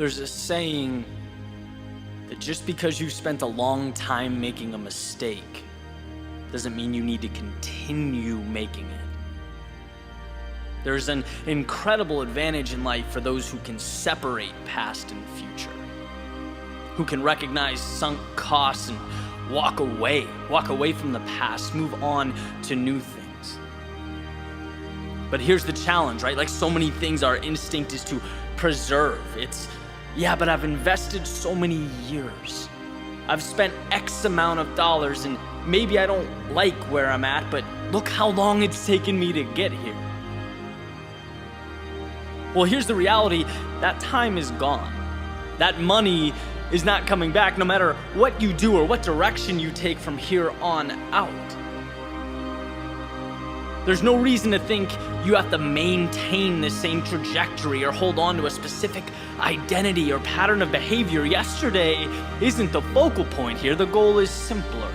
There's a saying that just because you spent a long time making a mistake doesn't mean you need to continue making it. There's an incredible advantage in life for those who can separate past and future, who can recognize sunk costs and walk away from the past, move on to new things. But here's the challenge, right? Like so many things, our instinct is to preserve. But I've invested so many years. I've spent X amount of dollars and maybe I don't like where I'm at, but look how long it's taken me to get here. Well, here's the reality. That time is gone. That money is not coming back no matter what you do or what direction you take from here on out. There's no reason to think you have to maintain the same trajectory or hold on to a specific identity or pattern of behavior. Yesterday isn't the focal point here. The goal is simpler.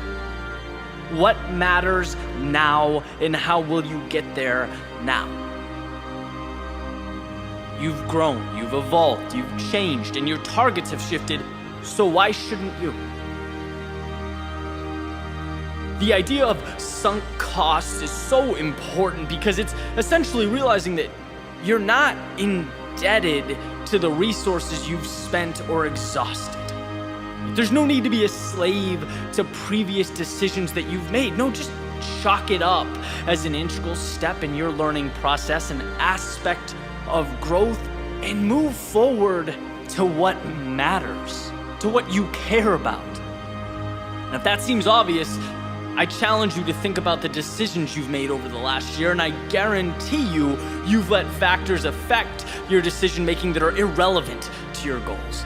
What matters now, and how will you get there now? You've grown, you've evolved, you've changed, and your targets have shifted, so why shouldn't you? The idea of sunk costs is so important because it's essentially realizing that you're not indebted to the resources you've spent or exhausted. There's no need to be a slave to previous decisions that you've made. No, just chalk it up as an integral step in your learning process, an aspect of growth, and move forward to what matters, to what you care about. And if that seems obvious, I challenge you to think about the decisions you've made over the last year, and I guarantee you've let factors affect your decision making that are irrelevant to your goals.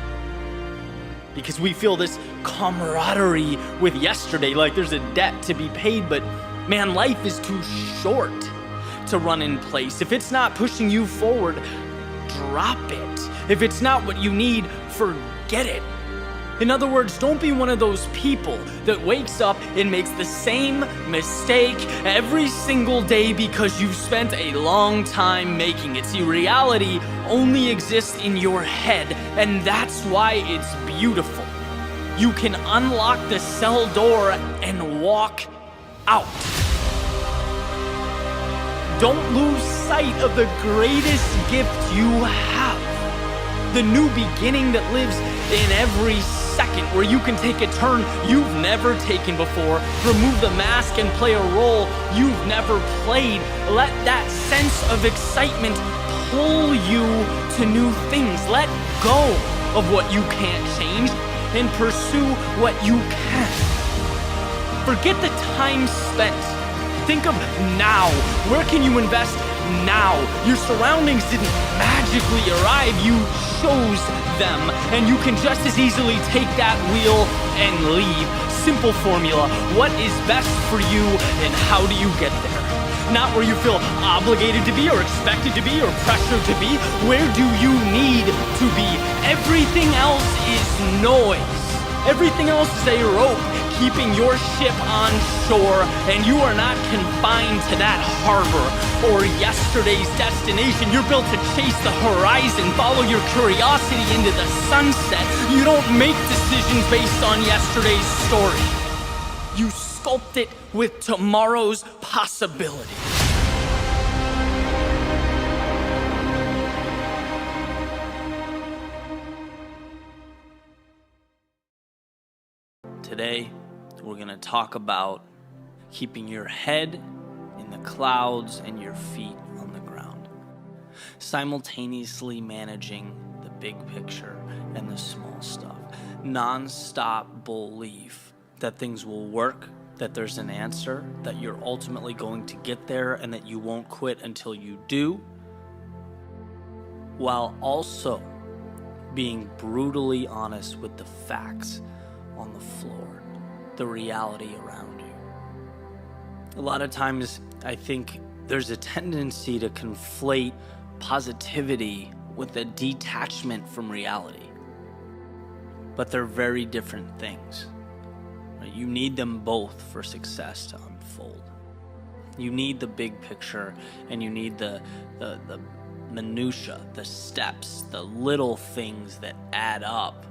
Because we feel this camaraderie with yesterday, like there's a debt to be paid, but man, life is too short to run in place. If it's not pushing you forward, drop it. If it's not what you need, forget it. In other words, don't be one of those people that wakes up and makes the same mistake every single day because you've spent a long time making it. See, reality only exists in your head, and that's why it's beautiful. You can unlock the cell door and walk out. Don't lose sight of the greatest gift you have. The new beginning that lives in every second, where you can take a turn you've never taken before, remove the mask and play a role you've never played. Let that sense of excitement pull you to new things. Let go of what you can't change and pursue what you can. Forget the time spent. Think of now. Where can you invest now? Your surroundings didn't magically arrive. You chose them, and you can just as easily take that wheel and leave. Simple formula. What is best for you, and how do you get there? Not where you feel obligated to be or expected to be or pressured to be. Where do you need to be? Everything else is noise. Everything else is a rope keeping your ship on shore, and you are not confined to that harbor or yesterday's destination. You're built to chase the horizon, follow your curiosity into the sunset. You don't make decisions based on yesterday's story. You sculpt it with tomorrow's possibility. Today, we're going to talk about keeping your head in the clouds and your feet on the ground, simultaneously managing the big picture and the small stuff. Non-stop belief that things will work, that there's an answer, that you're ultimately going to get there, and that you won't quit until you do, while also being brutally honest with the facts on the floor, the reality around you. A lot of times, I think there's a tendency to conflate positivity with a detachment from reality. But they're very different things. Right? You need them both for success to unfold. You need the big picture, and you need the minutia, the steps, the little things that add up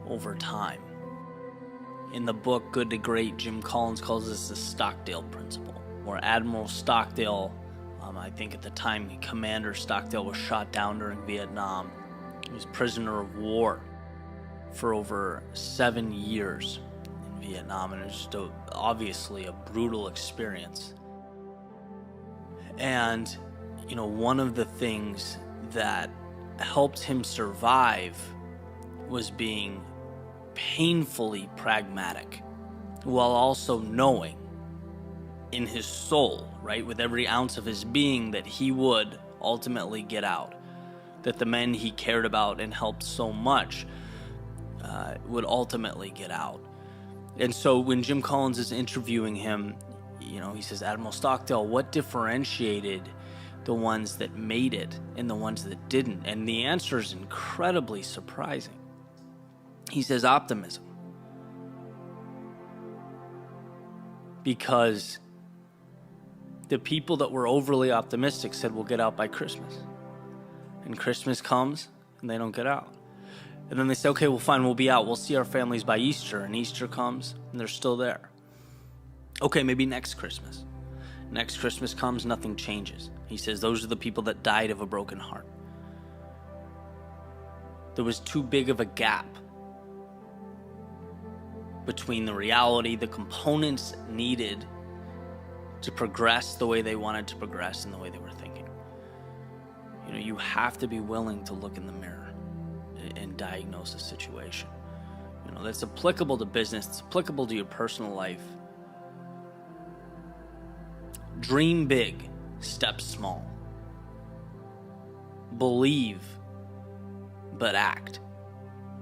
over time. In the book Good to Great, Jim Collins calls this the Stockdale principle, where Admiral Stockdale, I think at the time Commander Stockdale, was shot down during Vietnam. He was prisoner of war for over 7 years in Vietnam, and it was just obviously a brutal experience. And, one of the things that helped him survive was being painfully pragmatic, while also knowing in his soul, right, with every ounce of his being, that he would ultimately get out, that the men he cared about and helped so much would ultimately get out. And so when Jim Collins is interviewing him, he says, Admiral Stockdale, what differentiated the ones that made it and the ones that didn't? And the answer is incredibly surprising. He says optimism. Because the people that were overly optimistic said, we'll get out by Christmas. And Christmas comes and they don't get out. And then they say, okay, well, fine, we'll be out. We'll see our families by Easter. And Easter comes and they're still there. Okay, maybe next Christmas. Next Christmas comes, nothing changes. He says, those are the people that died of a broken heart. There was too big of a gap between the reality, the components needed to progress the way they wanted to progress and the way they were thinking. You have to be willing to look in the mirror and diagnose a situation. That's applicable to business, it's applicable to your personal life. Dream big, step small. Believe, but act.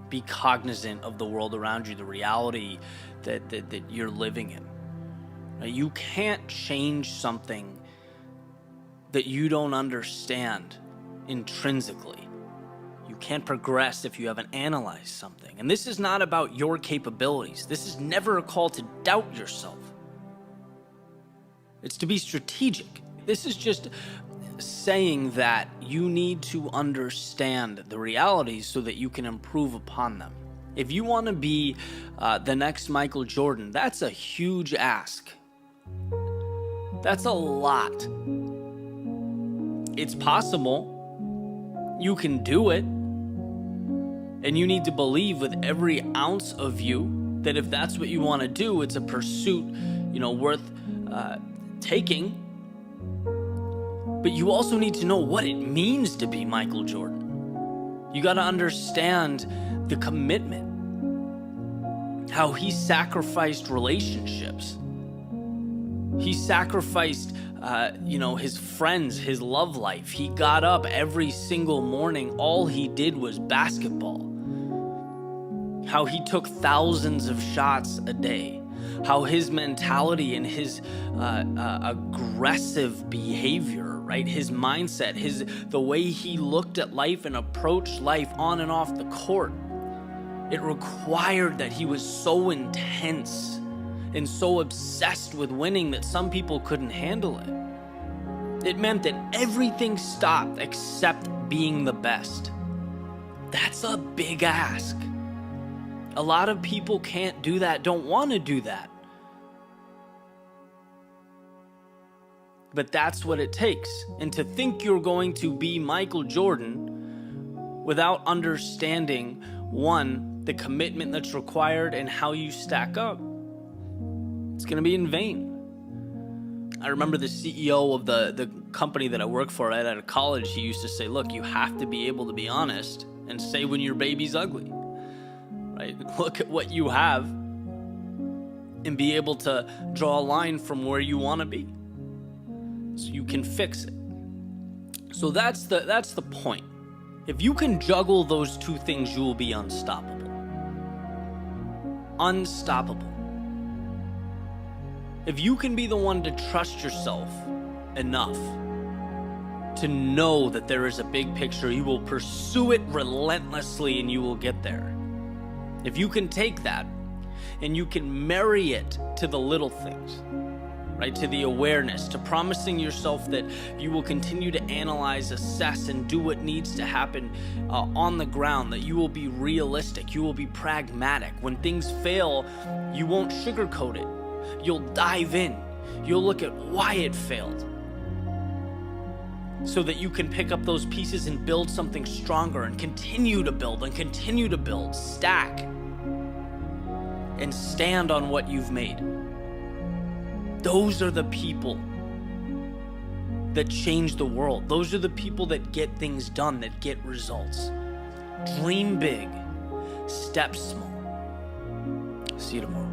Be cognizant of the world around you, the reality that you're living in. Now, you can't change something that you don't understand intrinsically. You can't progress if you haven't analyzed something. And this is not about your capabilities. This is never a call to doubt yourself. It's to be strategic. This is just saying that you need to understand the realities so that you can improve upon them. If you want to be the next Michael Jordan, that's a huge ask. That's a lot. It's possible. You can do it. And you need to believe with every ounce of you that if that's what you want to do, it's a pursuit, worth taking. But you also need to know what it means to be Michael Jordan. You got to understand the commitment, how he sacrificed relationships. He sacrificed, his friends, his love life. He got up every single morning. All he did was basketball. How he took thousands of shots a day. How his mentality and his aggressive behavior, right? His mindset, the way he looked at life and approached life on and off the court. It required that he was so intense and so obsessed with winning that some people couldn't handle it. It meant that everything stopped except being the best. That's a big ask. A lot of people can't do that, don't want to do that. But that's what it takes. And to think you're going to be Michael Jordan without understanding, one, the commitment that's required and how you stack up, it's going to be in vain. I remember the CEO of the company that I worked for right out of college, he used to say, look, you have to be able to be honest and say when your baby's ugly. Right? Look at what you have and be able to draw a line from where you want to be so you can fix it. So that's the point. If you can juggle those two things, you will be unstoppable. Unstoppable. If you can be the one to trust yourself enough to know that there is a big picture, you will pursue it relentlessly and you will get there. If you can take that and you can marry it to the little things, right? To the awareness, to promising yourself that you will continue to analyze, assess, and do what needs to happen on the ground, that you will be realistic, you will be pragmatic. When things fail, you won't sugarcoat it. You'll dive in. You'll look at why it failed, so that you can pick up those pieces and build something stronger and continue to build and continue to build, stack, and stand on what you've made. Those are the people that change the world. Those are the people that get things done, that get results. Dream big, step small. See you tomorrow.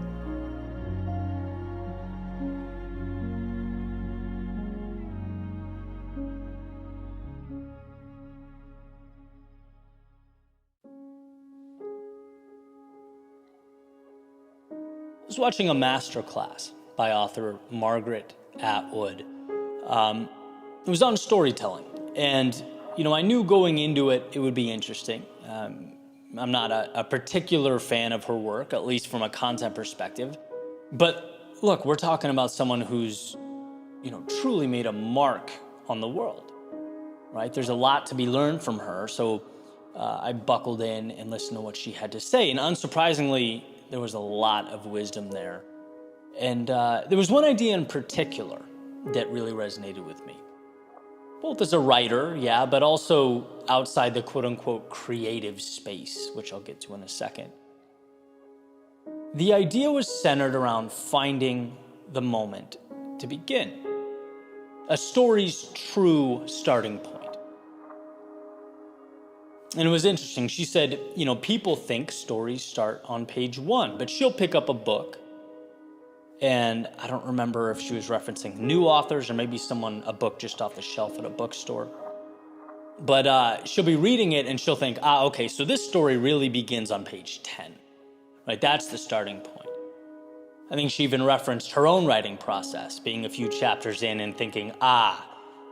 I was watching a masterclass by author Margaret Atwood. It was on storytelling, and I knew going into it would be interesting. I'm not a particular fan of her work, at least from a content perspective. But look, we're talking about someone who's truly made a mark on the world, right? There's a lot to be learned from her, so I buckled in and listened to what she had to say, and unsurprisingly, there was a lot of wisdom there. And there was one idea in particular that really resonated with me. Both as a writer, yeah, but also outside the quote-unquote creative space, which I'll get to in a second. The idea was centered around finding the moment to begin. A story's true starting point. And it was interesting. She said, people think stories start on page 1, but she'll pick up a book. And I don't remember if she was referencing new authors or maybe a book just off the shelf at a bookstore. But she'll be reading it and she'll think, okay, so this story really begins on page 10. Right? That's the starting point. I think she even referenced her own writing process, being a few chapters in and thinking,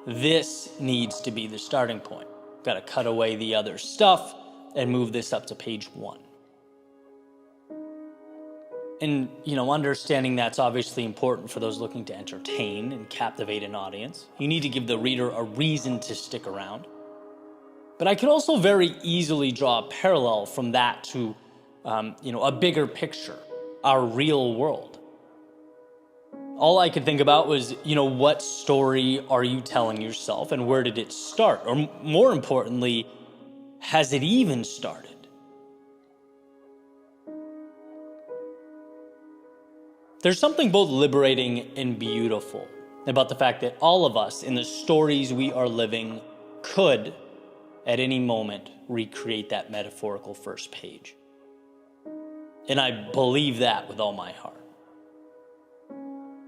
this needs to be the starting point. Got to cut away the other stuff and move this up to page 1. And, understanding that's obviously important for those looking to entertain and captivate an audience. You need to give the reader a reason to stick around. But I could also very easily draw a parallel from that to, a bigger picture, our real world. All I could think about was, what story are you telling yourself and where did it start? Or more importantly, has it even started? There's something both liberating and beautiful about the fact that all of us in the stories we are living could, at any moment, recreate that metaphorical first page. And I believe that with all my heart.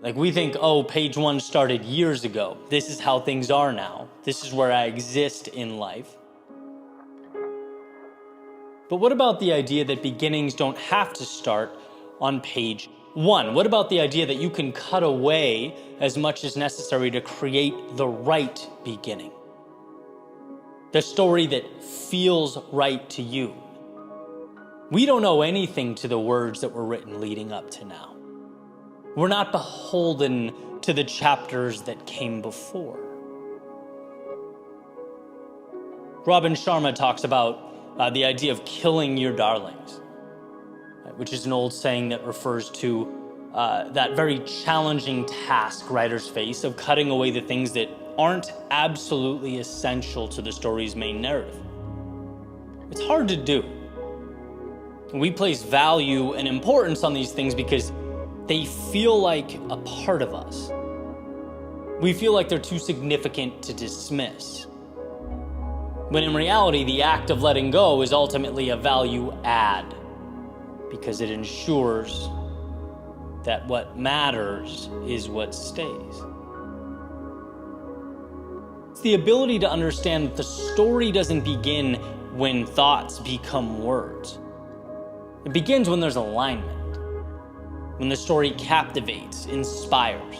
Like we think, page 1 started years ago. This is how things are now. This is where I exist in life. But what about the idea that beginnings don't have to start on page 1? What about the idea that you can cut away as much as necessary to create the right beginning? The story that feels right to you. We don't owe anything to the words that were written leading up to now. We're not beholden to the chapters that came before. Robin Sharma talks about the idea of killing your darlings, which is an old saying that refers to that very challenging task writers face of cutting away the things that aren't absolutely essential to the story's main narrative. It's hard to do. We place value and importance on these things because they feel like a part of us. We feel like they're too significant to dismiss. When in reality, the act of letting go is ultimately a value add because it ensures that what matters is what stays. It's the ability to understand that the story doesn't begin when thoughts become words. It begins when there's alignment. When the story captivates, inspires,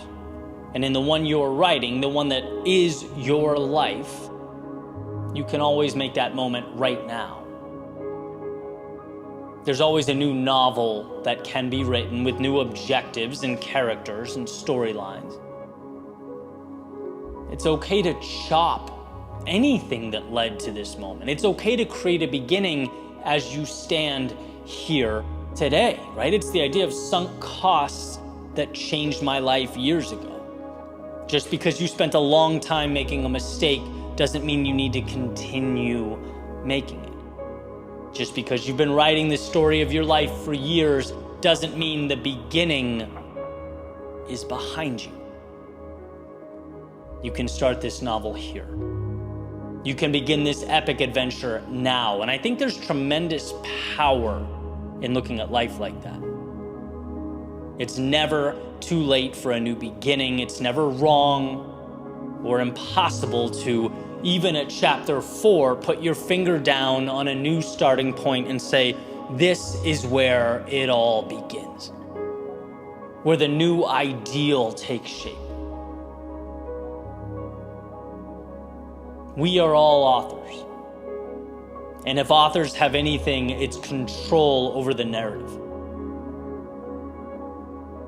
and in the one you're writing, the one that is your life, you can always make that moment right now. There's always a new novel that can be written with new objectives and characters and storylines. It's okay to chop anything that led to this moment. It's okay to create a beginning as you stand here today, right? It's the idea of sunk costs that changed my life years ago. Just because you spent a long time making a mistake doesn't mean you need to continue making it. Just because you've been writing the story of your life for years doesn't mean the beginning is behind you. You can start this novel here. You can begin this epic adventure now. And I think there's tremendous power in looking at life like that. It's never too late for a new beginning. It's never wrong or impossible to, even at chapter 4, put your finger down on a new starting point and say, this is where it all begins, where the new ideal takes shape. We are all authors. And if authors have anything, it's control over the narrative.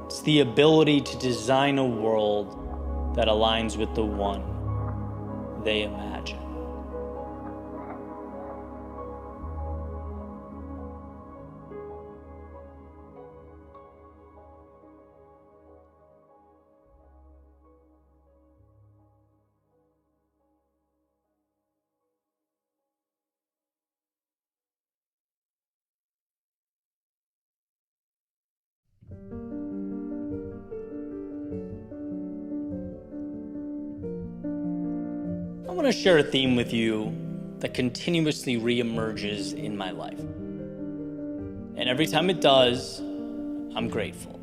It's the ability to design a world that aligns with the one they imagine. I want to share a theme with you that continuously reemerges in my life. And every time it does, I'm grateful.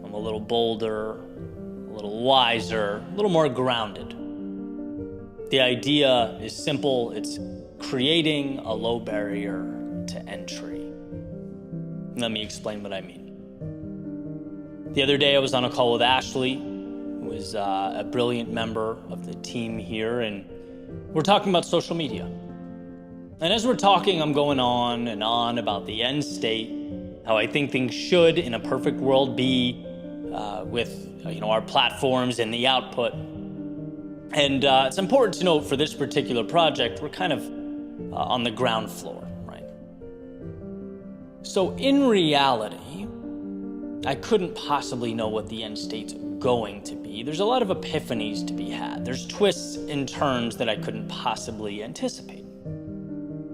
I'm a little bolder, a little wiser, a little more grounded. The idea is simple. It's creating a low barrier to entry. Let me explain what I mean. The other day I was on a call with Ashley, who is a brilliant member of the team here, and we're talking about social media. And as we're talking, I'm going on and on about the end state, how I think things should, in a perfect world, be with our platforms and the output. And it's important to note for this particular project, we're kind of on the ground floor, right? So in reality, I couldn't possibly know what the end state's going to be. There's a lot of epiphanies to be had. There's twists and turns that I couldn't possibly anticipate.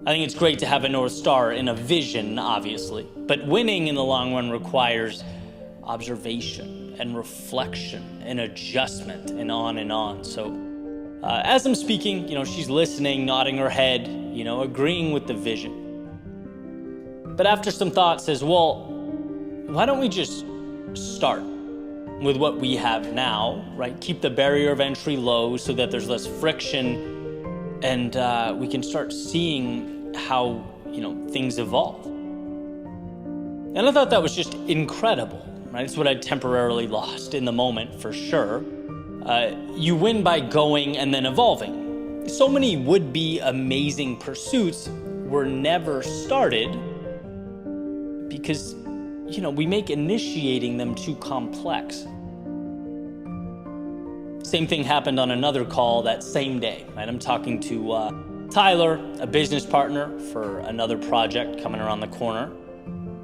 I think it's great to have a North Star and a vision, obviously, but winning in the long run requires observation and reflection and adjustment and on and on. So as I'm speaking, she's listening, nodding her head, agreeing with the vision. But after some thought says, well, why don't we just start with what we have now, right? Keep the barrier of entry low so that there's less friction, and we can start seeing how, things evolve. And I thought that was just incredible, right? It's what I temporarily lost in the moment, for sure. You win by going and then evolving. So many would-be amazing pursuits were never started because we make initiating them too complex. Same thing happened on another call that same day, right? I'm talking to Tyler, a business partner for another project coming around the corner.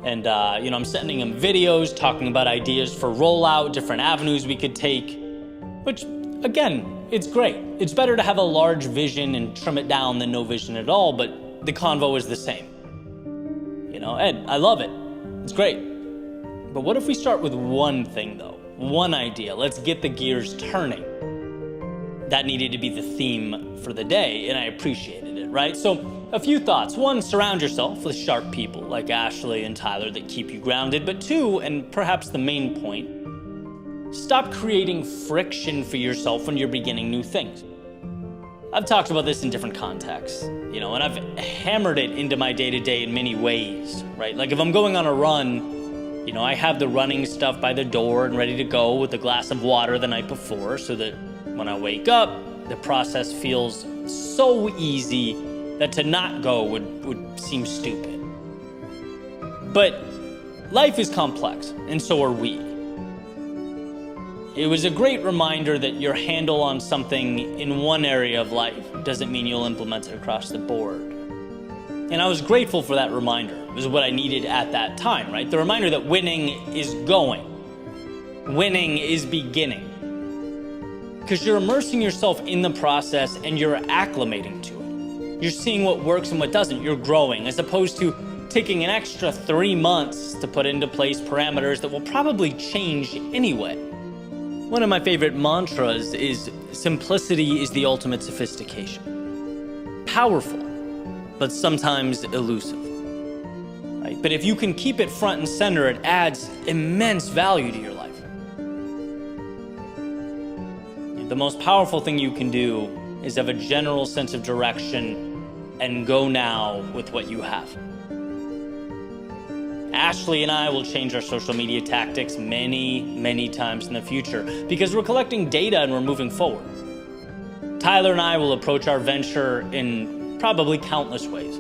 And, I'm sending him videos, talking about ideas for rollout, different avenues we could take, which, again, it's great. It's better to have a large vision and trim it down than no vision at all, but the convo is the same. Ed, I love it. It's great. But what if we start with one thing, though? One idea. Let's get the gears turning. That needed to be the theme for the day, and I appreciated it, right? So a few thoughts. One, surround yourself with sharp people like Ashley and Tyler that keep you grounded. But two, and perhaps the main point, stop creating friction for yourself when you're beginning new things. I've talked about this in different contexts, and I've hammered it into my day-to-day in many ways, right? Like if I'm going on a run, I have the running stuff by the door and ready to go with a glass of water the night before so that when I wake up, the process feels so easy that to not go would seem stupid. But life is complex, and so are we. It was a great reminder that your handle on something in one area of life doesn't mean you'll implement it across the board. And I was grateful for that reminder. It was what I needed at that time, right? The reminder that winning is going. Winning is beginning. Because you're immersing yourself in the process and you're acclimating to it. You're seeing what works and what doesn't. You're growing, as opposed to taking an extra 3 months to put into place parameters that will probably change anyway. One of my favorite mantras is simplicity is the ultimate sophistication. Powerful, but sometimes elusive. Right? But if you can keep it front and center, it adds immense value to your life. The most powerful thing you can do is have a general sense of direction and go now with what you have. Ashley and I will change our social media tactics many times in the future because we're collecting data and we're moving forward. Tyler and I will approach our venture in probably countless ways.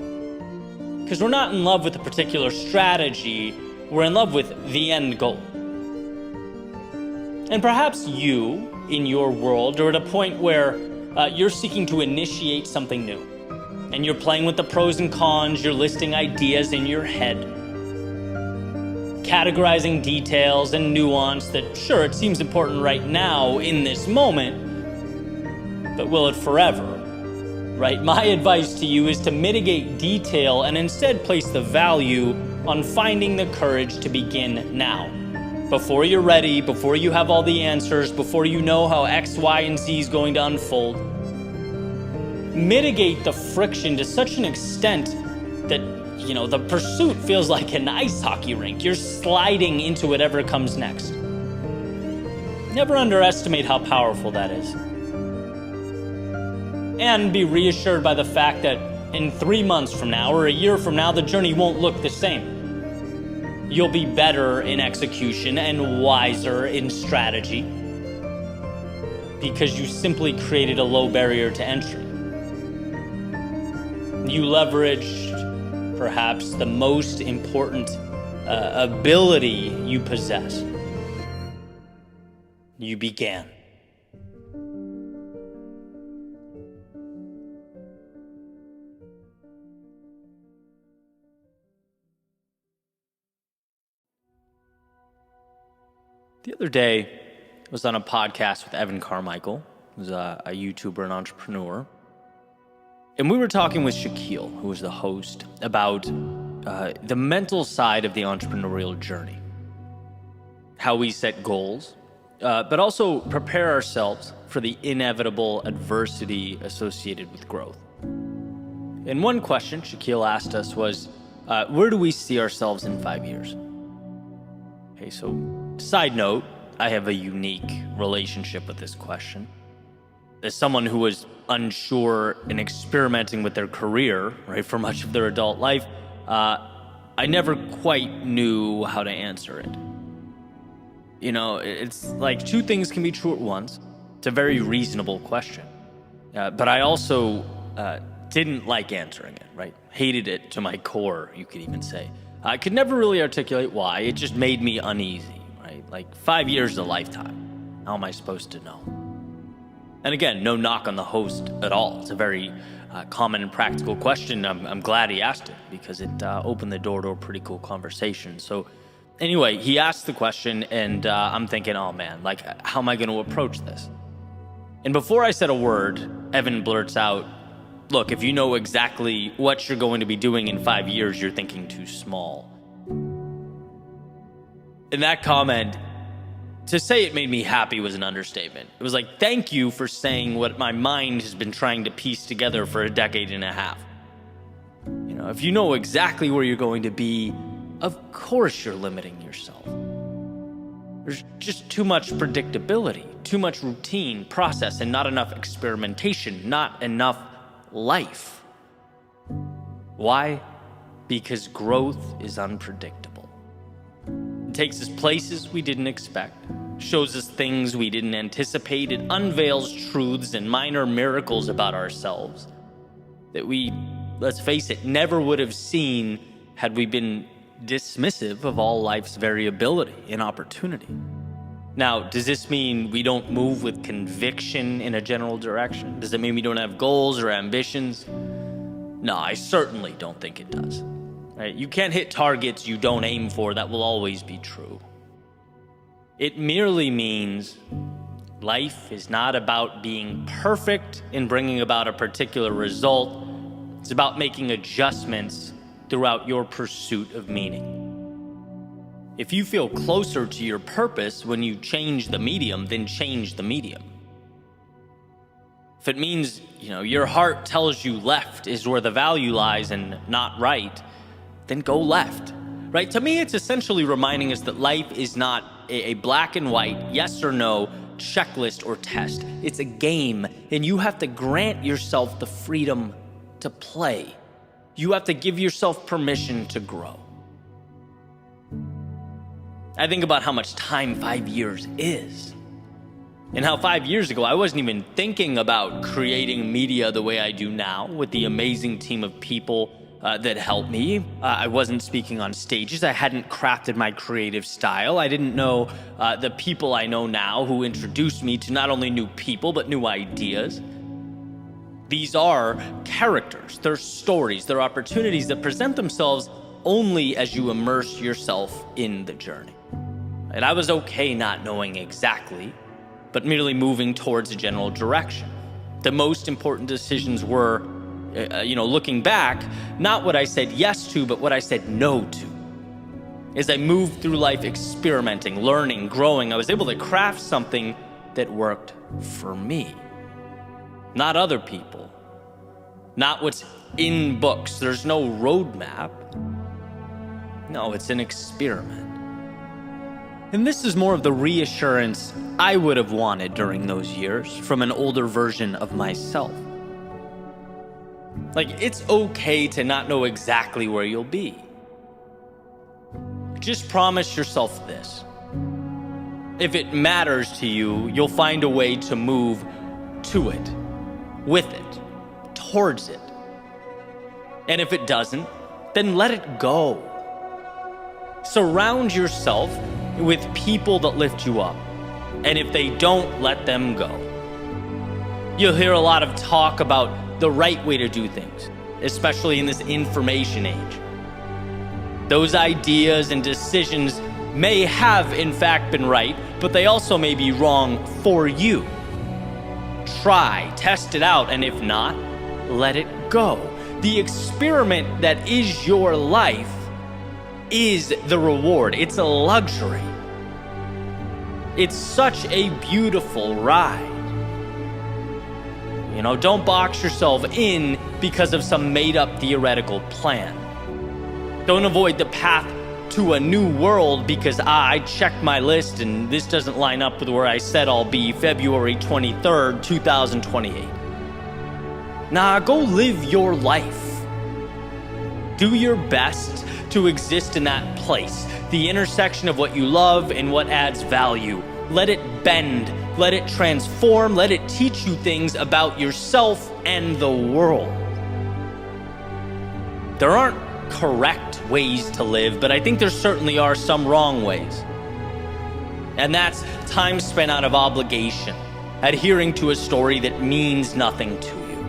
Because we're not in love with a particular strategy, we're in love with the end goal. And perhaps you, in your world, are at a point where you're seeking to initiate something new. And you're playing with the pros and cons, you're listing ideas in your head, categorizing details and nuance that, sure, it seems important right now in this moment, but will it forever? Right? My advice to you is to mitigate detail and instead place the value on finding the courage to begin now. Before you're ready, before you have all the answers, before you know how X, Y, and Z is going to unfold. Mitigate the friction to such an extent that, the pursuit feels like an ice hockey rink. You're sliding into whatever comes next. Never underestimate how powerful that is. And be reassured by the fact that in 3 months from now or a year from now, the journey won't look the same. You'll be better in execution and wiser in strategy because you simply created a low barrier to entry. You leveraged perhaps the most important ability you possess. You began. The other day, I was on a podcast with Evan Carmichael, who's a YouTuber and entrepreneur. And we were talking with Shaquille, who was the host, about the mental side of the entrepreneurial journey. How we set goals, but also prepare ourselves for the inevitable adversity associated with growth. And one question Shaquille asked us was, where do we see ourselves in 5 years? Okay, so side note, I have a unique relationship with this question. As someone who was unsure and experimenting with their career, right, for much of their adult life, I never quite knew how to answer it. It's like two things can be true at once. It's a very reasonable question. But I also didn't like answering it, right? Hated it to my core, you could even say. I could never really articulate why. It just made me uneasy, right? Like 5 years is a lifetime. How am I supposed to know? And again, no knock on the host at all. It's a very common and practical question. I'm glad he asked it because it opened the door to a pretty cool conversation. So anyway, he asked the question and I'm thinking, oh man, like how am I going to approach this? And before I said a word, Evan blurts out, look, if you know exactly what you're going to be doing in 5 years, you're thinking too small. And that comment, to say it made me happy was an understatement. It was like, thank you for saying what my mind has been trying to piece together for a decade and a half. If you know exactly where you're going to be, of course you're limiting yourself. There's just too much predictability, too much routine, process, and not enough experimentation, not enough life. Why? Because growth is unpredictable. It takes us places we didn't expect, shows us things we didn't anticipate, it unveils truths and minor miracles about ourselves that we, let's face it, never would have seen had we been dismissive of all life's variability and opportunity. Now, does this mean we don't move with conviction in a general direction? Does it mean we don't have goals or ambitions? No, I certainly don't think it does. Right? You can't hit targets you don't aim for. That will always be true. It merely means life is not about being perfect in bringing about a particular result. It's about making adjustments throughout your pursuit of meaning. If you feel closer to your purpose when you change the medium, then change the medium. If it means, your heart tells you left is where the value lies and not right, then go left, right? To me, it's essentially reminding us that life is not a black and white, yes or no, checklist or test. It's a game, and you have to grant yourself the freedom to play. You have to give yourself permission to grow. I think about how much time 5 years is. And how 5 years ago, I wasn't even thinking about creating media the way I do now with the amazing team of people that helped me. I wasn't speaking on stages. I hadn't crafted my creative style. I didn't know the people I know now who introduced me to not only new people, but new ideas. These are characters, they're stories, they're opportunities that present themselves only as you immerse yourself in the journey. And I was okay not knowing exactly, but merely moving towards a general direction. The most important decisions were, looking back, not what I said yes to, but what I said no to. As I moved through life experimenting, learning, growing, I was able to craft something that worked for me. Not other people. Not what's in books. There's no roadmap. No, it's an experiment. And this is more of the reassurance I would have wanted during those years from an older version of myself. Like, it's okay to not know exactly where you'll be. Just promise yourself this. If it matters to you, you'll find a way to move to it, with it, towards it. And if it doesn't, then let it go. Surround yourself with people that lift you up. And if they don't, let them go. You'll hear a lot of talk about the right way to do things, especially in this information age. Those ideas and decisions may have in fact been right, but they also may be wrong for you. Try, test it out, and if not, let it go. The experiment that is your life is the reward. It's a luxury. It's such a beautiful ride. Don't box yourself in because of some made-up theoretical plan. Don't avoid the path to a new world because I checked my list and this doesn't line up with where I said I'll be February 23rd, 2028. Nah, go live your life. Do your best to exist in that place, the intersection of what you love and what adds value. Let it bend, let it transform, let it teach you things about yourself and the world. There aren't correct ways to live, but I think there certainly are some wrong ways. And that's time spent out of obligation, adhering to a story that means nothing to you.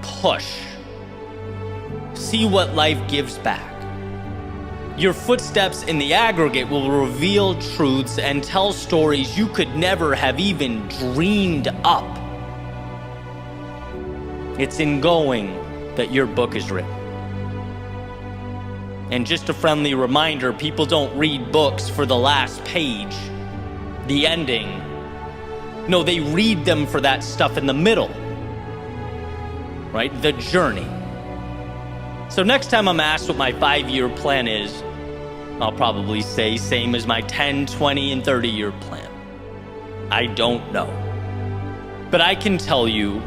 Push. See what life gives back. Your footsteps in the aggregate will reveal truths and tell stories you could never have even dreamed up. It's in going that your book is written. And just a friendly reminder, people don't read books for the last page, the ending. No, they read them for that stuff in the middle, right? The journey. So next time I'm asked what my 5-year plan is, I'll probably say same as my 10, 20, and 30-year plan. I don't know. But I can tell you,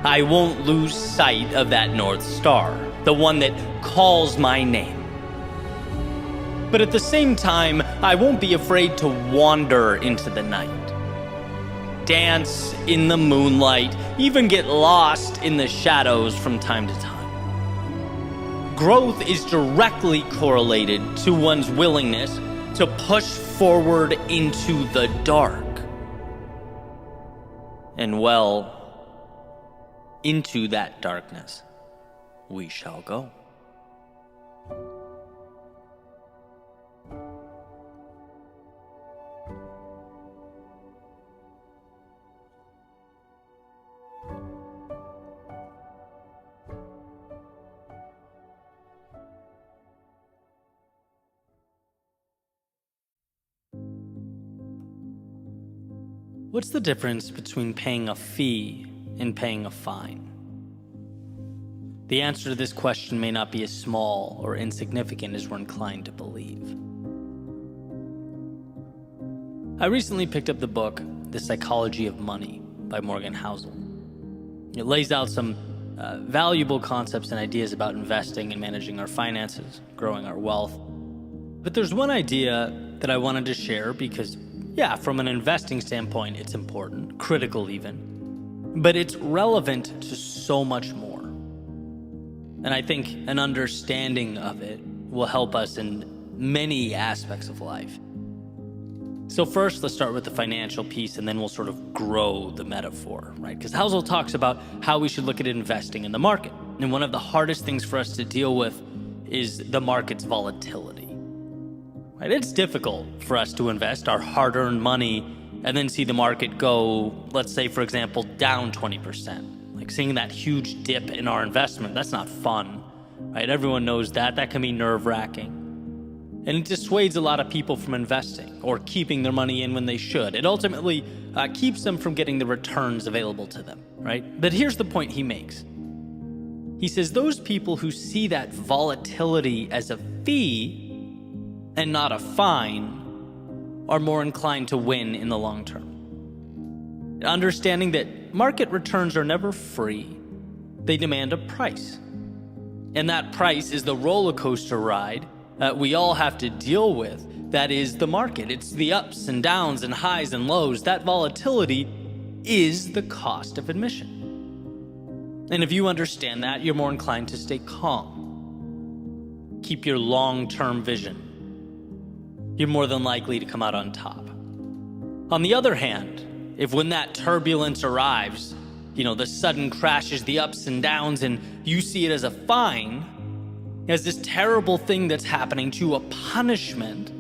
I won't lose sight of that North Star, the one that calls my name. But at the same time, I won't be afraid to wander into the night. Dance in the moonlight, even get lost in the shadows from time to time. growth is directly correlated to one's willingness to push forward into the dark. And well, into that darkness we shall go. What's the difference between paying a fee and paying a fine? The answer to this question may not be as small or insignificant as we're inclined to believe. I recently picked up the book, The Psychology of Money by Morgan Housel. It lays out some valuable concepts and ideas about investing and managing our finances, growing our wealth. But there's one idea that I wanted to share because from an investing standpoint, it's important, critical even, but it's relevant to so much more. And I think an understanding of it will help us in many aspects of life. So first, let's start with the financial piece, and then we'll sort of grow the metaphor, right? Because Housel talks about how we should look at investing in the market. And one of the hardest things for us to deal with is the market's volatility. Right? It's difficult for us to invest our hard-earned money and then see the market go, let's say, for example, down 20%. Like seeing that huge dip in our investment, that's not fun, right? Everyone knows that. That can be nerve-wracking. And it dissuades a lot of people from investing or keeping their money in when they should. It ultimately keeps them from getting the returns available to them, right? But here's the point he makes. He says those people who see that volatility as a fee and not a fine are more inclined to win in the long term. Understanding that market returns are never free, they demand a price. And that price is the roller coaster ride that we all have to deal with. That is the market. It's the ups and downs and highs and lows. That volatility is the cost of admission. And if you understand that, you're more inclined to stay calm. Keep your long-term vision. You're more than likely to come out on top. On the other hand, if when that turbulence arrives, the sudden crashes, the ups and downs, and you see it as a fine, as this terrible thing that's happening to a punishment,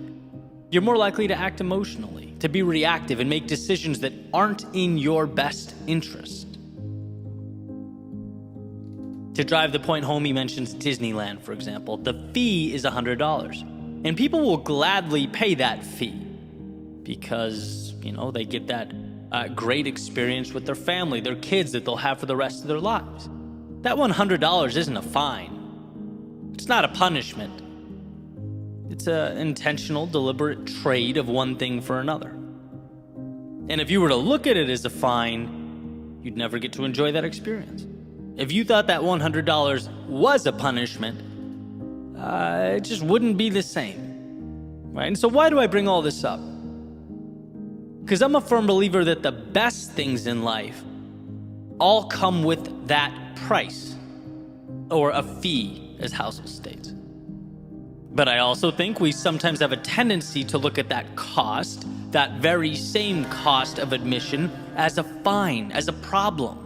you're more likely to act emotionally, to be reactive and make decisions that aren't in your best interest. To drive the point home, he mentions Disneyland, for example. The fee is $100. And people will gladly pay that fee because, they get that great experience with their family, their kids that they'll have for the rest of their lives. That $100 isn't a fine. It's not a punishment. It's an intentional, deliberate trade of one thing for another. And if you were to look at it as a fine, you'd never get to enjoy that experience. If you thought that $100 was a punishment, it just wouldn't be the same, right? And so why do I bring all this up? Because I'm a firm believer that the best things in life all come with that price, or a fee, as Housel states. But I also think we sometimes have a tendency to look at that cost, that very same cost of admission, as a fine, as a problem.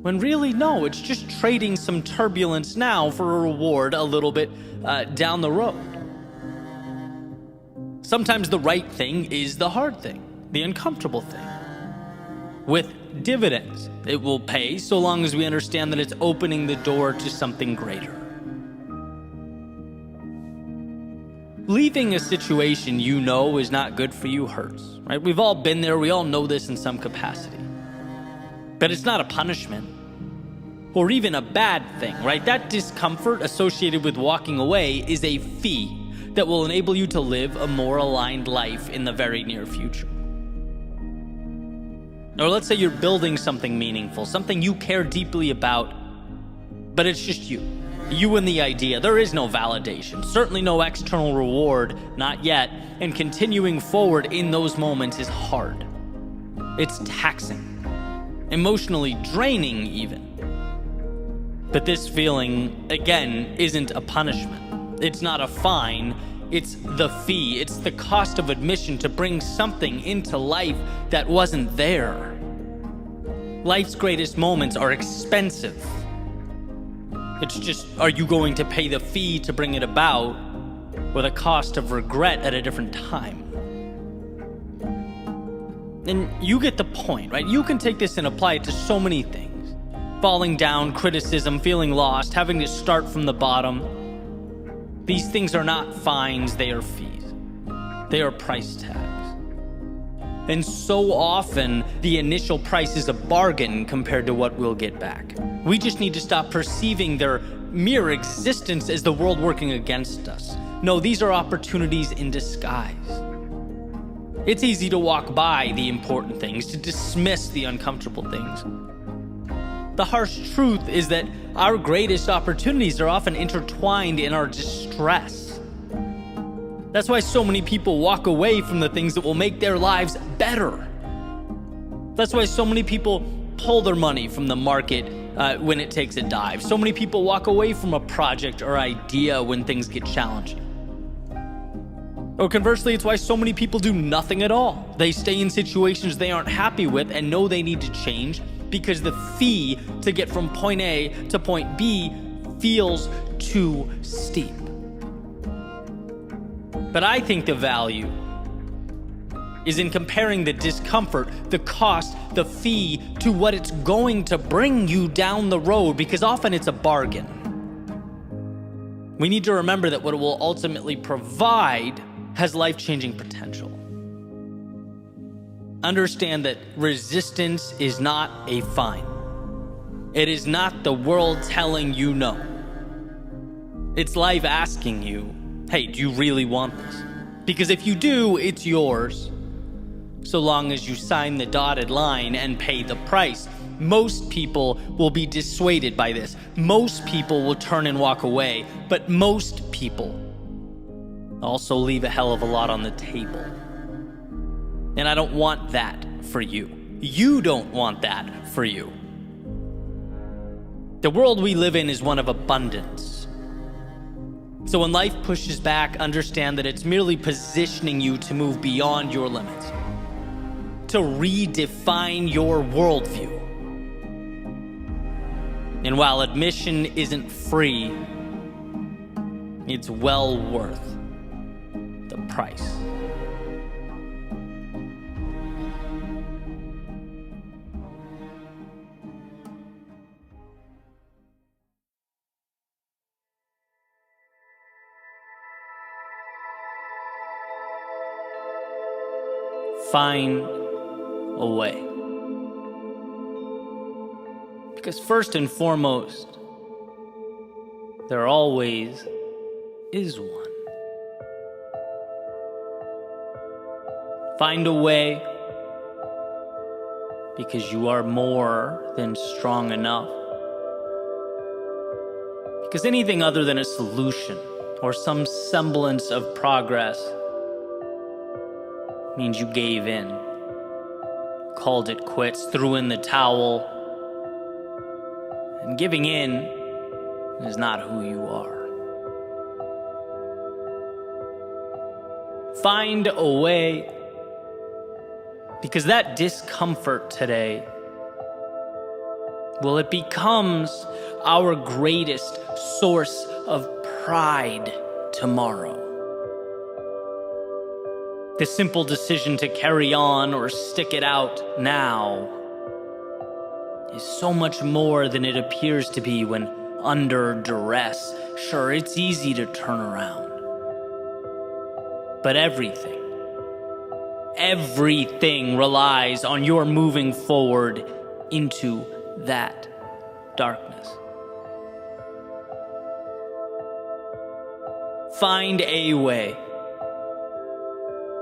When really, no, it's just trading some turbulence now for a reward a little bit down the road. Sometimes the right thing is the hard thing, the uncomfortable thing. With dividends, it will pay so long as we understand that it's opening the door to something greater. Leaving a situation is not good for you hurts, right? We've all been there, we all know this in some capacity. But it's not a punishment or even a bad thing, right? That discomfort associated with walking away is a fee that will enable you to live a more aligned life in the very near future. Or let's say you're building something meaningful, something you care deeply about, but it's just you and the idea. There is no validation, certainly no external reward, not yet, and continuing forward in those moments is hard. It's taxing, emotionally draining even. But this feeling, again, isn't a punishment. It's not a fine. It's the fee. It's the cost of admission to bring something into life that wasn't there. Life's greatest moments are expensive. It's just, are you going to pay the fee to bring it about, or the cost of regret at a different time? And you get the point, right? You can take this and apply it to so many things. Falling down, criticism, feeling lost, having to start from the bottom. These things are not fines, they are fees. They are price tags. And so often, the initial price is a bargain compared to what we'll get back. We just need to stop perceiving their mere existence as the world working against us. No, these are opportunities in disguise. It's easy to walk by the important things, to dismiss the uncomfortable things. The harsh truth is that our greatest opportunities are often intertwined in our distress. That's why so many people walk away from the things that will make their lives better. That's why so many people pull their money from the market when it takes a dive. So many people walk away from a project or idea when things get challenged. Or conversely, it's why so many people do nothing at all. They stay in situations they aren't happy with and know they need to change because the fee to get from point A to point B feels too steep. But I think the value is in comparing the discomfort, the cost, the fee to what it's going to bring you down the road, because often it's a bargain. We need to remember that what it will ultimately provide has life-changing potential. Understand that resistance is not a fine. It is not the world telling you no. It's life asking you, hey, do you really want this? Because if you do, it's yours, so long as you sign the dotted line and pay the price. Most people will be dissuaded by this. Most people will turn and walk away, but most people also leave a hell of a lot on the table. And I don't want that for you. You don't want that for you. The world we live in is one of abundance. So when life pushes back, understand that it's merely positioning you to move beyond your limits, to redefine your worldview. And while admission isn't free, it's well worth the price. Find a way. Because first and foremost, there always is one. Find a way, because you are more than strong enough. Because anything other than a solution or some semblance of progress means you gave in, called it quits, threw in the towel. And giving in is not who you are. Find a way, because that discomfort today, well, it becomes our greatest source of pride tomorrow. The simple decision to carry on or stick it out now is so much more than it appears to be when under duress. Sure, it's easy to turn around. But everything relies on your moving forward into that darkness. Find a way.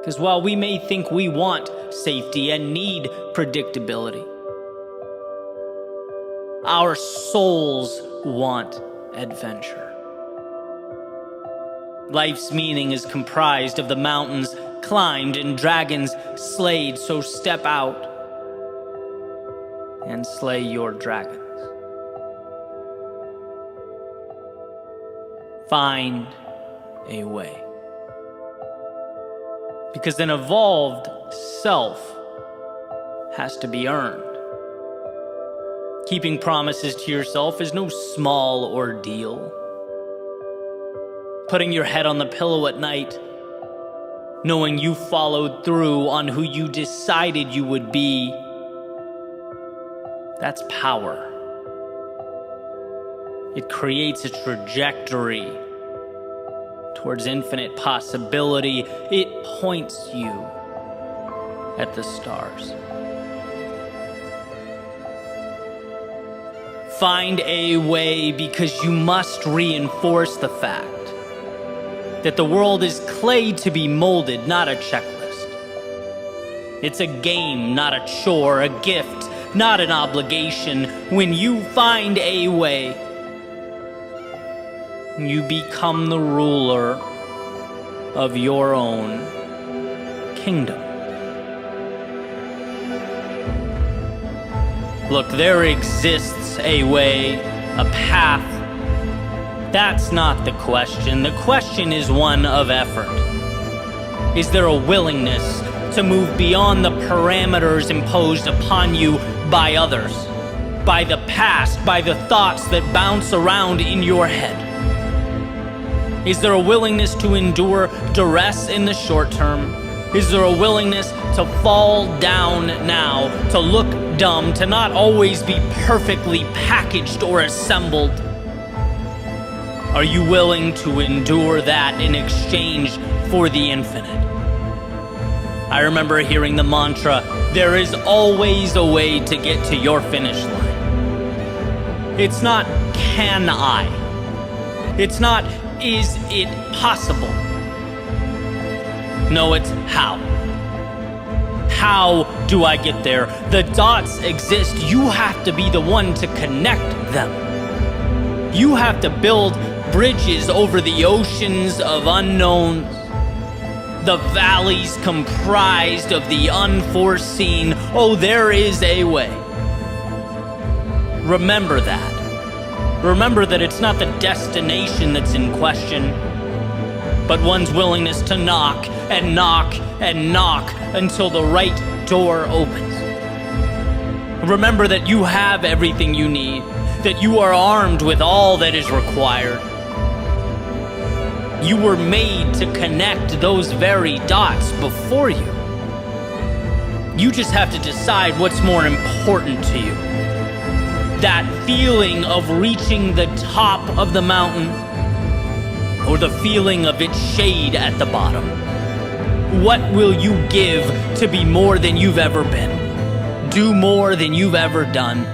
Because while we may think we want safety and need predictability, our souls want adventure. Life's meaning is comprised of the mountains climbed and dragons slayed, so step out and slay your dragons. Find a way. Because an evolved self has to be earned. Keeping promises to yourself is no small ordeal. Putting your head on the pillow at night, knowing you followed through on who you decided you would be, that's power. It creates a trajectory towards infinite possibility. It points you at the stars. Find a way, because you must reinforce the fact that the world is clay to be molded, not a checklist. It's a game, not a chore, a gift, not an obligation. When you find a way, you become the ruler of your own kingdom. Look, there exists a way, a path. That's not the question. The question is one of effort. Is there a willingness to move beyond the parameters imposed upon you by others, by the past, by the thoughts that bounce around in your head? Is there a willingness to endure duress in the short term? Is there a willingness to fall down now, to look dumb, to not always be perfectly packaged or assembled? Are you willing to endure that in exchange for the infinite? I remember hearing the mantra, there is always a way to get to your finish line. It's not, can I? It's not, is it possible? No, it's how. How do I get there? The dots exist. You have to be the one to connect them. You have to build bridges over the oceans of unknowns, the valleys comprised of the unforeseen. Oh, there is a way. Remember that. Remember that it's not the destination that's in question, but one's willingness to knock and knock and knock until the right door opens. Remember that you have everything you need, that you are armed with all that is required. You were made to connect those very dots before you. You just have to decide what's more important to you. That feeling of reaching the top of the mountain, or the feeling of its shade at the bottom? What will you give to be more than you've ever been? Do more than you've ever done?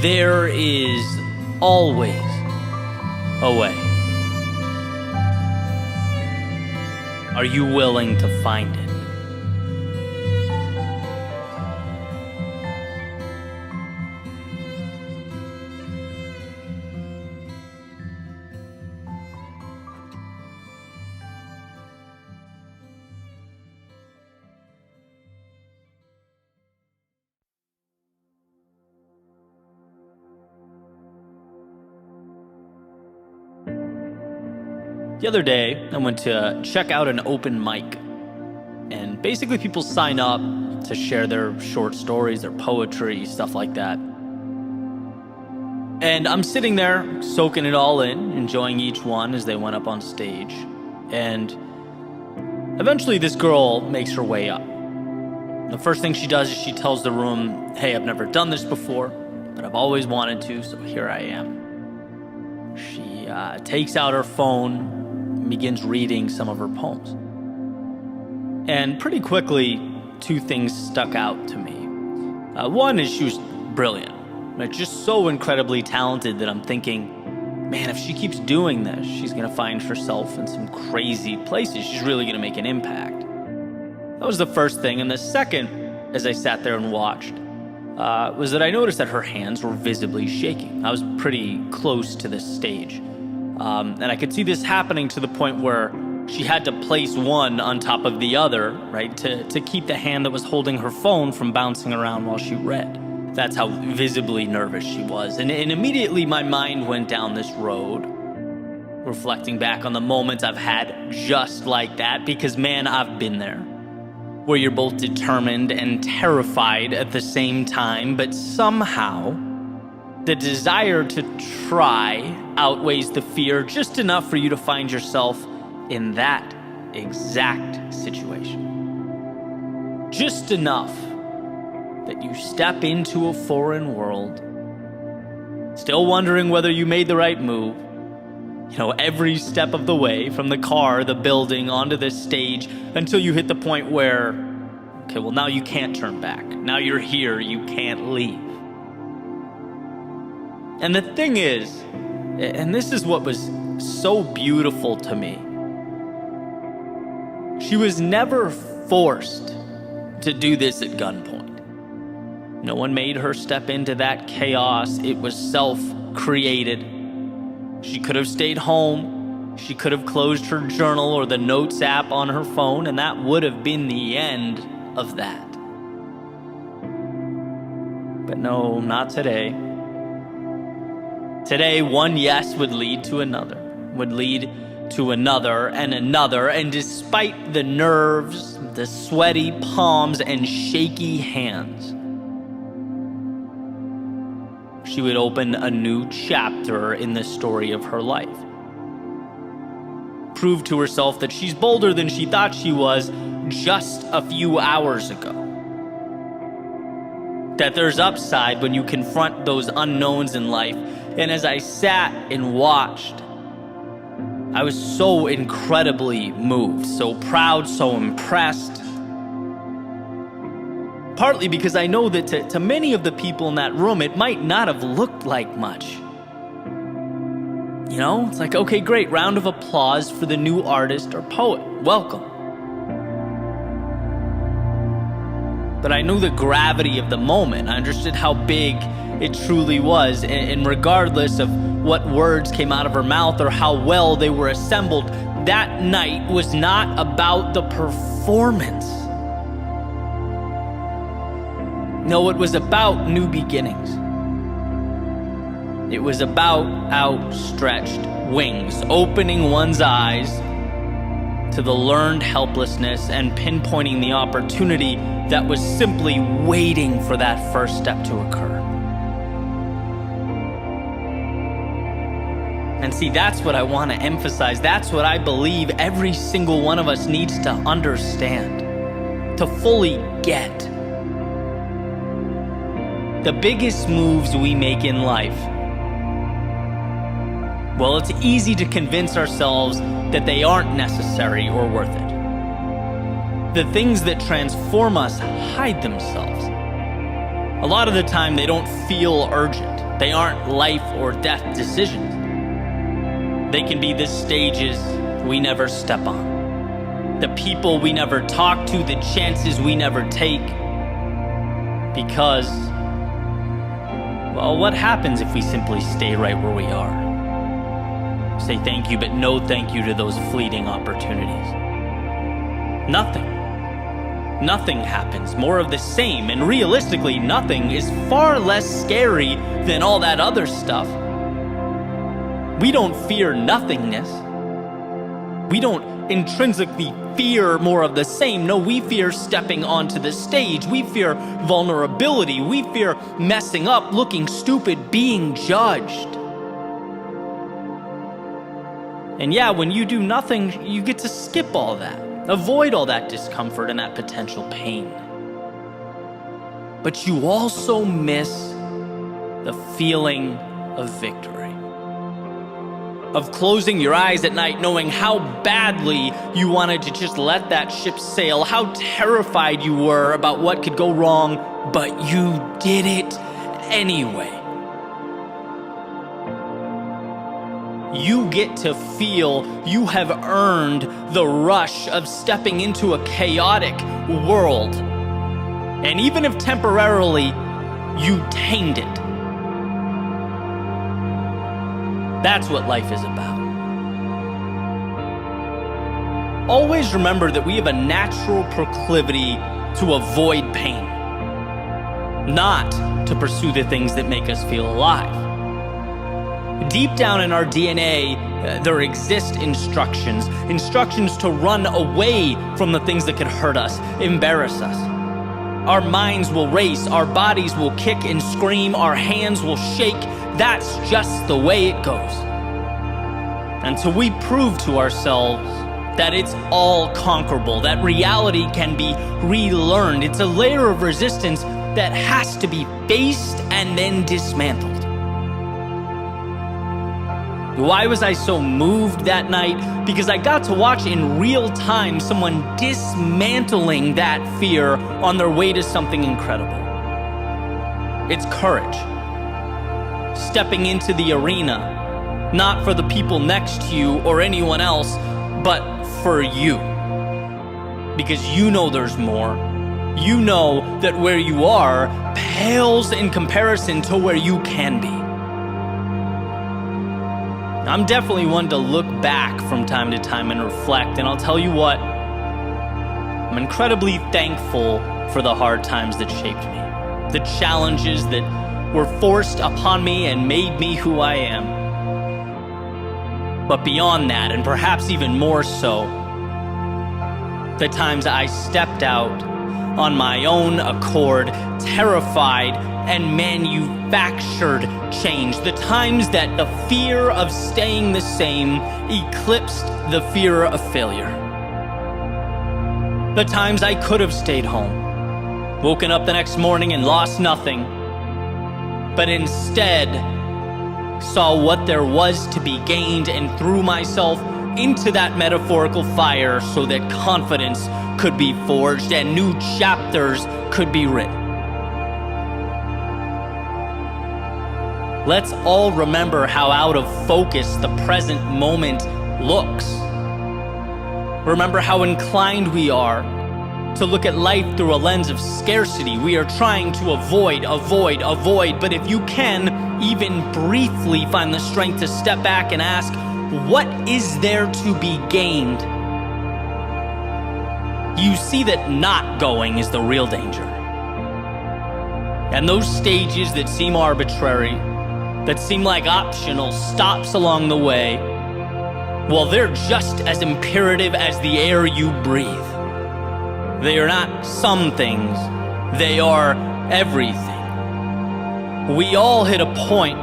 There is always a way. Are you willing to find it? The other day, I went to check out an open mic, and basically people sign up to share their short stories, their poetry, stuff like that. And I'm sitting there, soaking it all in, enjoying each one as they went up on stage. And eventually this girl makes her way up. The first thing she does is she tells the room, hey, I've never done this before, but I've always wanted to, so here I am. She takes out her phone, begins reading some of her poems. And pretty quickly, two things stuck out to me. One is she was brilliant, like just so incredibly talented that I'm thinking, man, if she keeps doing this, she's gonna find herself in some crazy places. She's really gonna make an impact. That was the first thing. And the second, as I sat there and watched, was that I noticed that her hands were visibly shaking. I was pretty close to this stage. And I could see this happening to the point where she had to place one on top of the other, right, to keep the hand that was holding her phone from bouncing around while she read. That's how visibly nervous she was. And immediately my mind went down this road, reflecting back on the moments I've had just like that, because man, I've been there, where you're both determined and terrified at the same time, but somehow the desire to try outweighs the fear just enough for you to find yourself in that exact situation. Just enough that you step into a foreign world, still wondering whether you made the right move. Every step of the way, from the car, the building, onto the stage, until you hit the point where, okay, well, now you can't turn back. Now you're here, you can't leave. And the thing is, and this is what was so beautiful to me, she was never forced to do this at gunpoint. No one made her step into that chaos. It was self-created. She could have stayed home. She could have closed her journal or the notes app on her phone, and that would have been the end of that. But no, not today. Today, one yes would lead to another, and another, and despite the nerves, the sweaty palms, and shaky hands, she would open a new chapter in the story of her life. Prove to herself that she's bolder than she thought she was just a few hours ago. That there's upside when you confront those unknowns in life. And as I sat and watched, I was so incredibly moved, so proud, so impressed. Partly because I know that to many of the people in that room, it might not have looked like much. It's like, okay, great, round of applause for the new artist or poet. Welcome. But I knew the gravity of the moment. I understood how big it truly was. And regardless of what words came out of her mouth or how well they were assembled, that night was not about the performance. No, it was about new beginnings. It was about outstretched wings, opening one's eyes to the learned helplessness and pinpointing the opportunity that was simply waiting for that first step to occur. And see, that's what I want to emphasize. That's what I believe every single one of us needs to understand, to fully get. The biggest moves we make in life, well, it's easy to convince ourselves that they aren't necessary or worth it. The things that transform us hide themselves. A lot of the time, they don't feel urgent. They aren't life or death decisions. They can be the stages we never step on, the people we never talk to, the chances we never take. Because, well, what happens if we simply stay right where we are? Say thank you, but no thank you to those fleeting opportunities. Nothing happens, more of the same, and realistically, nothing is far less scary than all that other stuff. We don't fear nothingness. We don't intrinsically fear more of the same. No, we fear stepping onto the stage. We fear vulnerability. We fear messing up, looking stupid, being judged. And yeah, when you do nothing, you get to skip all that, avoid all that discomfort and that potential pain. But you also miss the feeling of victory, of closing your eyes at night knowing how badly you wanted to just let that ship sail, how terrified you were about what could go wrong, but you did it anyway. You get to feel you have earned the rush of stepping into a chaotic world. And even if temporarily you tamed it, that's what life is about. Always remember that we have a natural proclivity to avoid pain, not to pursue the things that make us feel alive. Deep down in our DNA, there exist instructions to run away from the things that could hurt us, embarrass us. Our minds will race, our bodies will kick and scream, our hands will shake. That's just the way it goes. Until we prove to ourselves that it's all conquerable, that reality can be relearned. It's a layer of resistance that has to be faced and then dismantled. Why was I so moved that night? Because I got to watch in real time someone dismantling that fear on their way to something incredible. It's courage. Stepping into the arena, not for the people next to you or anyone else, but for you. Because you know there's more. You know that where you are pales in comparison to where you can be. I'm definitely one to look back from time to time and reflect, and I'll tell you what, I'm incredibly thankful for the hard times that shaped me, the challenges that were forced upon me and made me who I am. But beyond that, and perhaps even more so, the times I stepped out on my own accord, terrified and manufactured change. The times that the fear of staying the same eclipsed the fear of failure. The times I could have stayed home, woken up the next morning and lost nothing, but instead saw what there was to be gained and threw myself into that metaphorical fire so that confidence could be forged and new chapters could be written. Let's all remember how out of focus the present moment looks. Remember how inclined we are to look at life through a lens of scarcity. We are trying to avoid, but if you can, even briefly find the strength to step back and ask, what is there to be gained? You see that not going is the real danger. And those stages that seem arbitrary, that seem like optional stops along the way, well, they're just as imperative as the air you breathe. They are not some things, they are everything. We all hit a point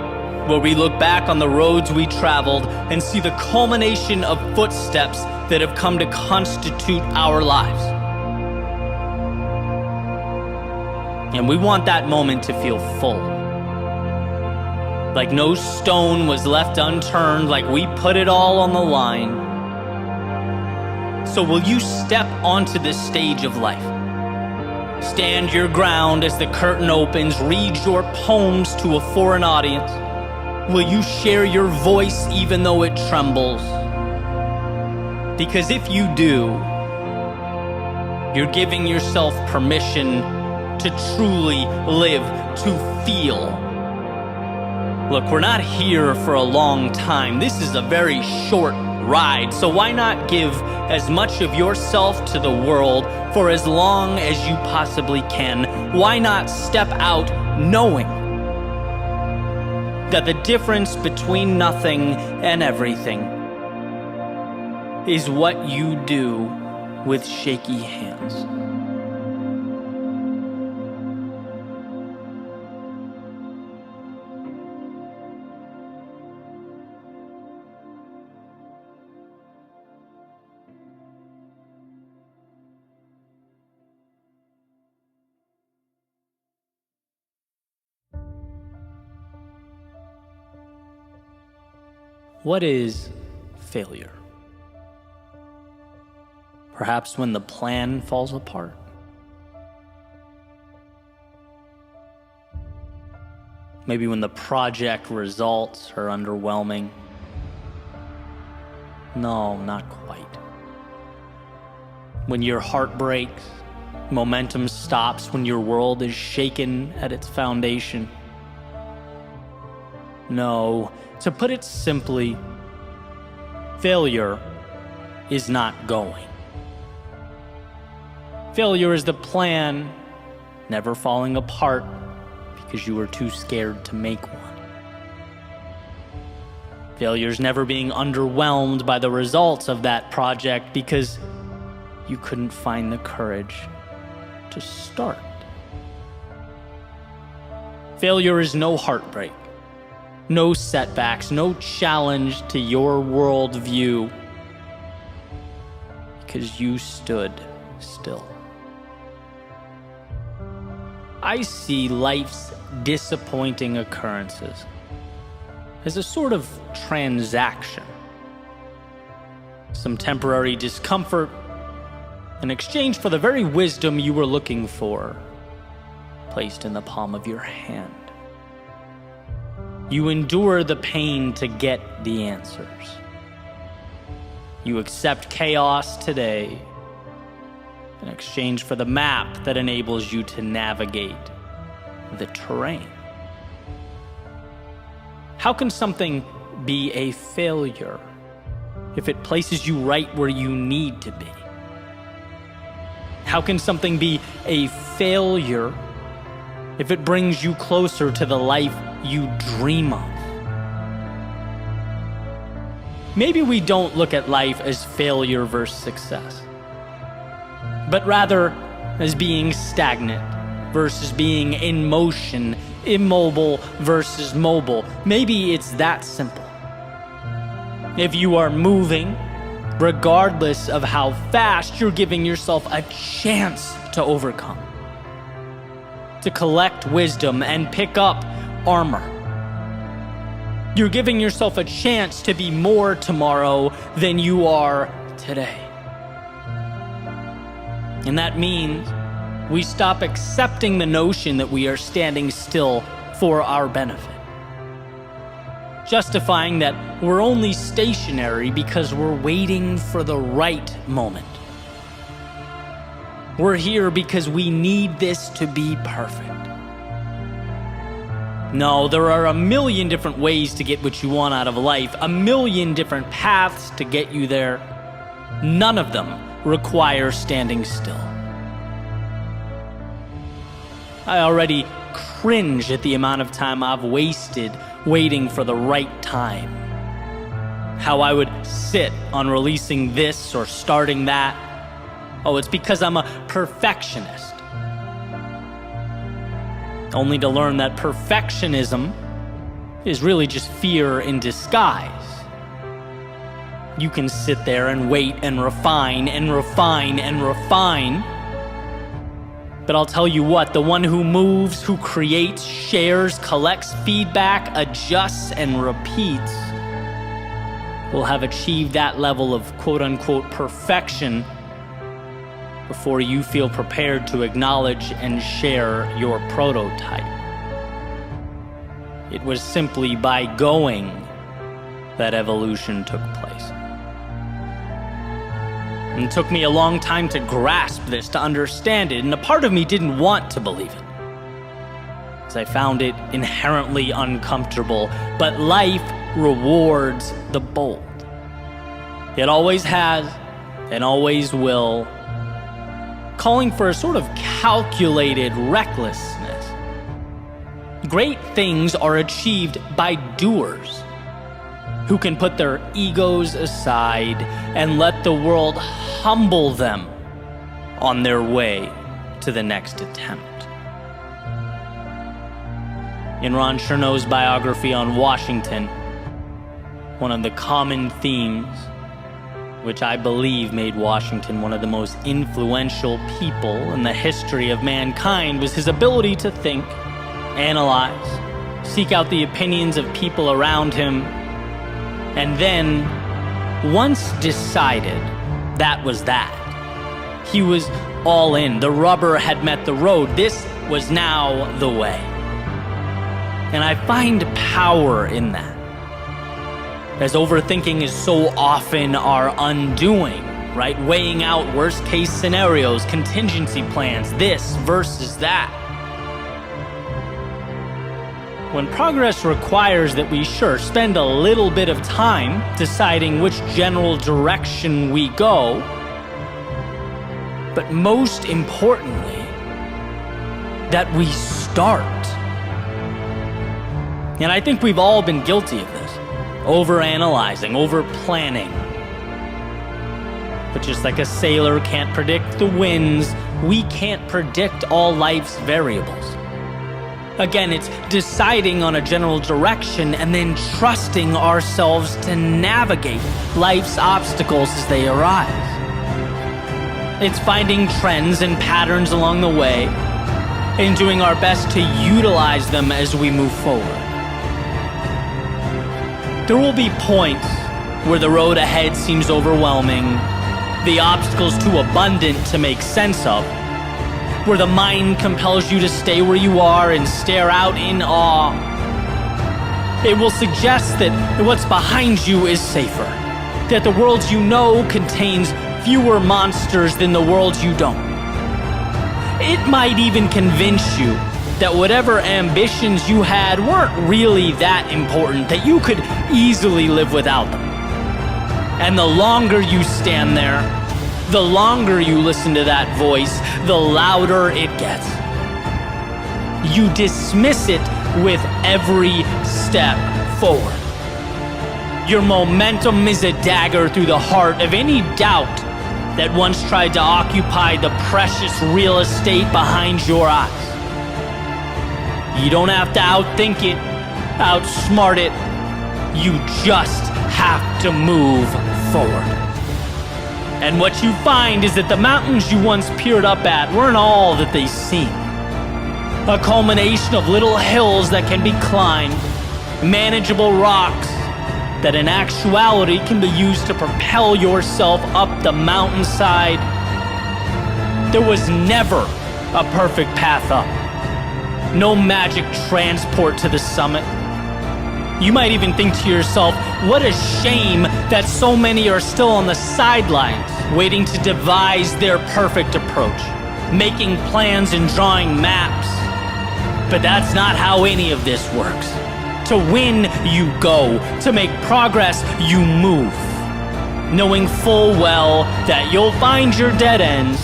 where we look back on the roads we traveled and see the culmination of footsteps that have come to constitute our lives. And we want that moment to feel full. Like no stone was left unturned, like we put it all on the line. So will you step onto this stage of life? Stand your ground as the curtain opens, read your poems to a foreign audience. Will you share your voice even though it trembles? Because if you do, you're giving yourself permission to truly live, to feel. Look, we're not here for a long time. This is a very short ride, so why not give as much of yourself to the world for as long as you possibly can? Why not step out knowing that the difference between nothing and everything is what you do with shaky hands? What is failure? Perhaps when the plan falls apart. Maybe when the project results are underwhelming. No, not quite. When your heart breaks, momentum stops, when your world is shaken at its foundation. No, to put it simply, failure is not going. Failure is the plan never falling apart because you were too scared to make one. Failure's never being underwhelmed by the results of that project because you couldn't find the courage to start. Failure is no heartbreak, no setbacks, no challenge to your worldview because you stood still. I see life's disappointing occurrences as a sort of transaction. Some temporary discomfort in exchange for the very wisdom you were looking for, placed in the palm of your hand. You endure the pain to get the answers. You accept chaos today in exchange for the map that enables you to navigate the terrain. How can something be a failure if it places you right where you need to be? How can something be a failure if it brings you closer to the life you dream of? Maybe we don't look at life as failure versus success, but rather as being stagnant versus being in motion, immobile versus mobile. Maybe it's that simple. If you are moving, regardless of how fast, you're giving yourself a chance to overcome, to collect wisdom and pick up armor. You're giving yourself a chance to be more tomorrow than you are today. And that means we stop accepting the notion that we are standing still for our benefit, justifying that we're only stationary because we're waiting for the right moment. We're here because we need this to be perfect. No, there are a million different ways to get what you want out of life, a million different paths to get you there. None of them require standing still. I already cringe at the amount of time I've wasted waiting for the right time. How I would sit on releasing this or starting that. Oh, it's because I'm a perfectionist. Only to learn that perfectionism is really just fear in disguise. You can sit there and wait and refine and refine and refine. But I'll tell you what, the one who moves, who creates, shares, collects feedback, adjusts, and repeats will have achieved that level of quote-unquote perfection before you feel prepared to acknowledge and share your prototype. It was simply by going that evolution took place. And it took me a long time to grasp this, to understand it, and a part of me didn't want to believe it, because I found it inherently uncomfortable. But life rewards the bold. It always has and always will, calling for a sort of calculated recklessness. Great things are achieved by doers who can put their egos aside and let the world humble them on their way to the next attempt. In Ron Chernow's biography on Washington, one of the common themes, which I believe made Washington one of the most influential people in the history of mankind, was his ability to think, analyze, seek out the opinions of people around him, and then, once decided that was that, he was all in. The rubber had met the road. This was now the way. And I find power in that, as overthinking is so often our undoing, right? Weighing out worst case scenarios, contingency plans, this versus that. When progress requires that we spend a little bit of time deciding which general direction we go, but most importantly, that we start. And I think we've all been guilty of this. Overanalyzing, over-planning. But just like a sailor can't predict the winds, we can't predict all life's variables. Again, it's deciding on a general direction and then trusting ourselves to navigate life's obstacles as they arise. It's finding trends and patterns along the way and doing our best to utilize them as we move forward. There will be points where the road ahead seems overwhelming, the obstacles too abundant to make sense of, where the mind compels you to stay where you are and stare out in awe. It will suggest that what's behind you is safer, that the world you know contains fewer monsters than the world you don't. It might even convince you that whatever ambitions you had weren't really that important, that you could easily live without them. And the longer you stand there, the longer you listen to that voice, the louder it gets. You dismiss it with every step forward. Your momentum is a dagger through the heart of any doubt that once tried to occupy the precious real estate behind your eyes. You don't have to outthink it, outsmart it. You just have to move forward. And what you find is that the mountains you once peered up at weren't all that they seem. A culmination of little hills that can be climbed, manageable rocks that in actuality can be used to propel yourself up the mountainside. There was never a perfect path up. No magic transport to the summit. You might even think to yourself, what a shame that so many are still on the sidelines, waiting to devise their perfect approach, making plans and drawing maps. But that's not how any of this works. To win, you go. To make progress, you move. Knowing full well that you'll find your dead ends.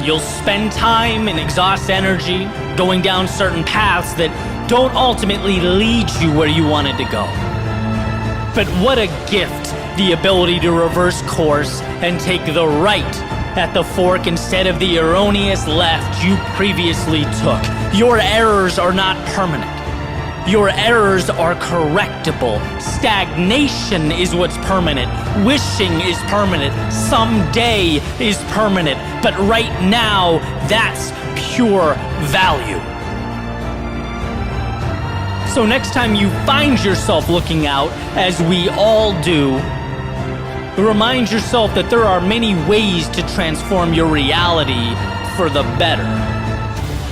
You'll spend time and exhaust energy going down certain paths that don't ultimately lead you where you wanted to go. But what a gift, the ability to reverse course and take the right at the fork instead of the erroneous left you previously took. Your errors are not permanent. Your errors are correctable. Stagnation is what's permanent. Wishing is permanent. Someday is permanent. But right now, that's pure value. So next time you find yourself looking out, as we all do, remind yourself that there are many ways to transform your reality for the better.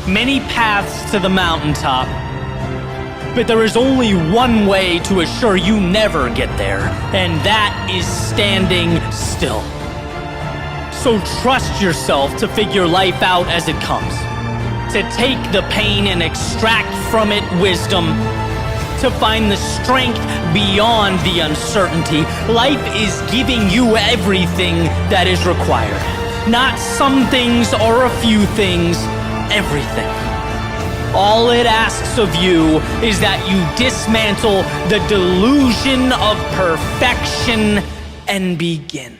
Many paths to the mountaintop, but there is only one way to assure you never get there, and that is standing still. So trust yourself to figure life out as it comes, to take the pain and extract from it wisdom, to find the strength beyond the uncertainty. Life is giving you everything that is required. Not some things or a few things, everything. All it asks of you is that you dismantle the delusion of perfection and begin.